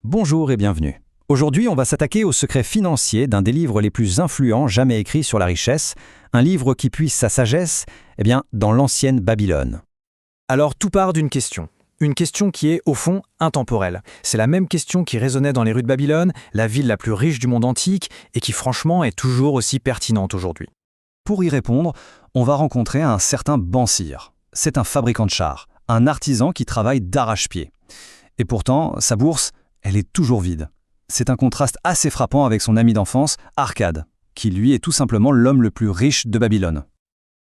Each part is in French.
Bonjour et bienvenue. Aujourd'hui, on va s'attaquer au secret financier d'un des livres les plus influents jamais écrits sur la richesse, un livre qui puise sa sagesse, dans l'ancienne Babylone. Alors tout part d'une question. Une question qui est, au fond, intemporelle. C'est la même question qui résonnait dans les rues de Babylone, la ville la plus riche du monde antique, et qui franchement est toujours aussi pertinente aujourd'hui. Pour y répondre, on va rencontrer un certain Bansir. C'est un fabricant de chars, un artisan qui travaille d'arrache-pied. Et pourtant, sa bourse, elle est toujours vide. C'est un contraste assez frappant avec son ami d'enfance, Arkad, qui lui est tout simplement l'homme le plus riche de Babylone.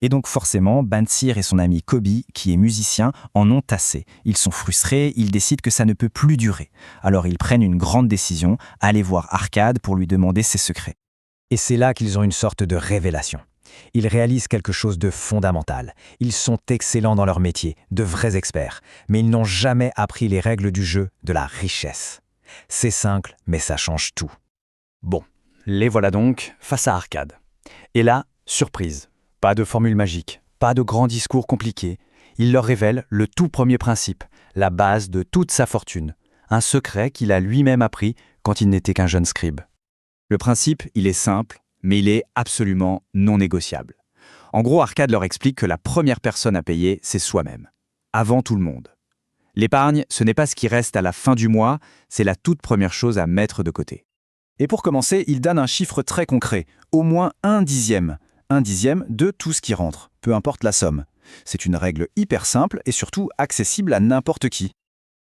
Et donc forcément, Bansir et son ami Kobi, qui est musicien, en ont assez. Ils sont frustrés, ils décident que ça ne peut plus durer. Alors ils prennent une grande décision, aller voir Arkad pour lui demander ses secrets. Et c'est là qu'ils ont une sorte de révélation. Ils réalisent quelque chose de fondamental. Ils sont excellents dans leur métier, de vrais experts, mais ils n'ont jamais appris les règles du jeu de la richesse. C'est simple, mais ça change tout. Bon, les voilà donc face à Arkad. Et là, surprise. Pas de formule magique, pas de grands discours compliqués. Il leur révèle le tout premier principe, la base de toute sa fortune. Un secret qu'il a lui-même appris quand il n'était qu'un jeune scribe. Le principe, il est simple, mais il est absolument non négociable. En gros, Arkad leur explique que la première personne à payer, c'est soi-même. Avant tout le monde. L'épargne, ce n'est pas ce qui reste à la fin du mois, c'est la toute première chose à mettre de côté. Et pour commencer, il donne un chiffre très concret, au moins 1/10. 1/10 de tout ce qui rentre, peu importe la somme. C'est une règle hyper simple et surtout accessible à n'importe qui.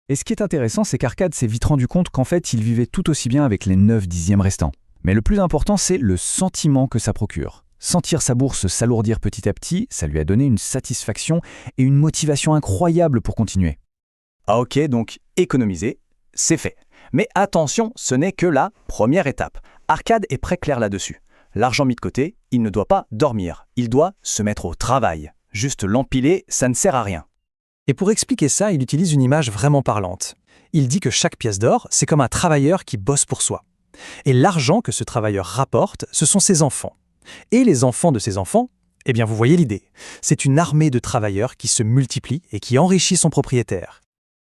Et ce qui est intéressant, c'est qu'Arkad s'est vite rendu compte qu'en fait, il vivait tout aussi bien avec les 9/10 restants. Mais le plus important, c'est le sentiment que ça procure. Sentir sa bourse s'alourdir petit à petit, ça lui a donné une satisfaction et une motivation incroyable pour continuer. Ah ok, donc économiser, c'est fait. Mais attention, ce n'est que la première étape. Arkad est très clair là-dessus. L'argent mis de côté, il ne doit pas dormir, il doit se mettre au travail. Juste l'empiler, ça ne sert à rien. Et pour expliquer ça, il utilise une image vraiment parlante. Il dit que chaque pièce d'or, c'est comme un travailleur qui bosse pour soi. Et l'argent que ce travailleur rapporte, ce sont ses enfants. Et les enfants de ses enfants, vous voyez l'idée. C'est une armée de travailleurs qui se multiplie et qui enrichit son propriétaire.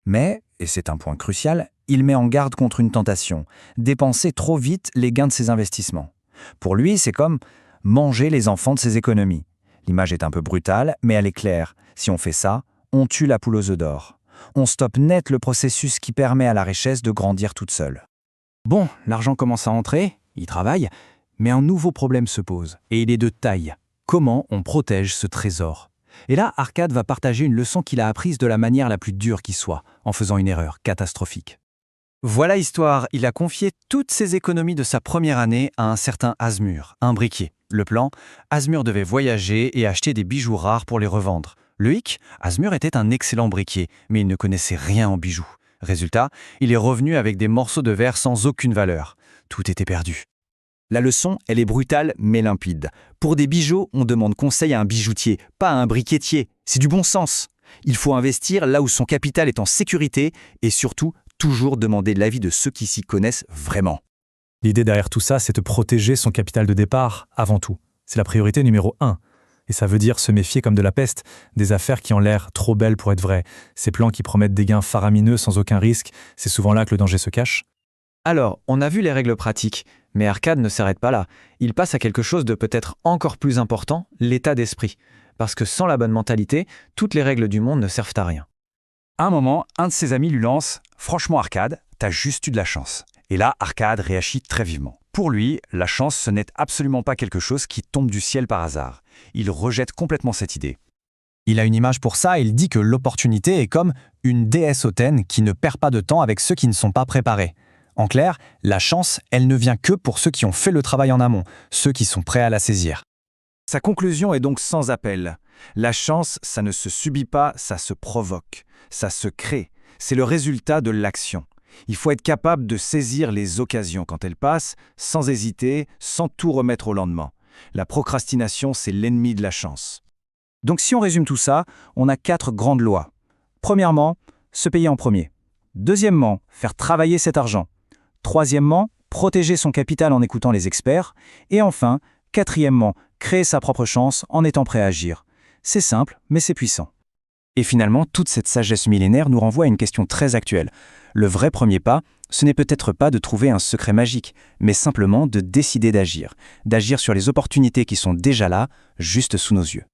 Mais, et c'est un point crucial, il met en garde contre une tentation, dépenser trop vite les gains de ses investissements. Pour lui, c'est comme manger les enfants de ses économies. L'image est un peu brutale, mais elle est claire. Si on fait ça, on tue la poule aux œufs d'or. On stoppe net le processus qui permet à la richesse de grandir toute seule. Bon, l'argent commence à entrer, il travaille, mais un nouveau problème se pose, et il est de taille. Comment on protège ce trésor ? Et là, Arkad va partager une leçon qu'il a apprise de la manière la plus dure qui soit, en faisant une erreur catastrophique. Voilà l'histoire, il a confié toutes ses économies de sa première année à un certain Asmur, un briquier. Le plan, Asmur devait voyager et acheter des bijoux rares pour les revendre. Le hic, Asmur était un excellent briquier, mais il ne connaissait rien en bijoux. Résultat, il est revenu avec des morceaux de verre sans aucune valeur. Tout était perdu. La leçon, elle est brutale mais limpide. Pour des bijoux, on demande conseil à un bijoutier, pas à un briquetier. C'est du bon sens. Il faut investir là où son capital est en sécurité et surtout, toujours demander l'avis de ceux qui s'y connaissent vraiment. L'idée derrière tout ça, c'est de protéger son capital de départ avant tout. C'est la priorité numéro 1. Et ça veut dire se méfier comme de la peste, des affaires qui ont l'air trop belles pour être vraies. Ces plans qui promettent des gains faramineux sans aucun risque, c'est souvent là que le danger se cache. Alors, on a vu les règles pratiques, mais Arkad ne s'arrête pas là. Il passe à quelque chose de peut-être encore plus important, l'état d'esprit. Parce que sans la bonne mentalité, toutes les règles du monde ne servent à rien. À un moment, un de ses amis lui lance « Franchement Arkad, t'as juste eu de la chance ». Et là, Arkad réagit très vivement. Pour lui, la chance, ce n'est absolument pas quelque chose qui tombe du ciel par hasard. Il rejette complètement cette idée. Il a une image pour ça, il dit que l'opportunité est comme une déesse hautaine qui ne perd pas de temps avec ceux qui ne sont pas préparés. En clair, la chance, elle ne vient que pour ceux qui ont fait le travail en amont, ceux qui sont prêts à la saisir. Sa conclusion est donc sans appel. La chance, ça ne se subit pas, ça se provoque, ça se crée. C'est le résultat de l'action. Il faut être capable de saisir les occasions quand elles passent, sans hésiter, sans tout remettre au lendemain. La procrastination, c'est l'ennemi de la chance. Donc si on résume tout ça, on a 4 grandes lois. Premièrement, se payer en premier. Deuxièmement, faire travailler cet argent. Troisièmement, protéger son capital en écoutant les experts. Et enfin, quatrièmement, créer sa propre chance en étant prêt à agir. C'est simple, mais c'est puissant. Et finalement, toute cette sagesse millénaire nous renvoie à une question très actuelle. Le vrai premier pas, ce n'est peut-être pas de trouver un secret magique, mais simplement de décider d'agir sur les opportunités qui sont déjà là, juste sous nos yeux.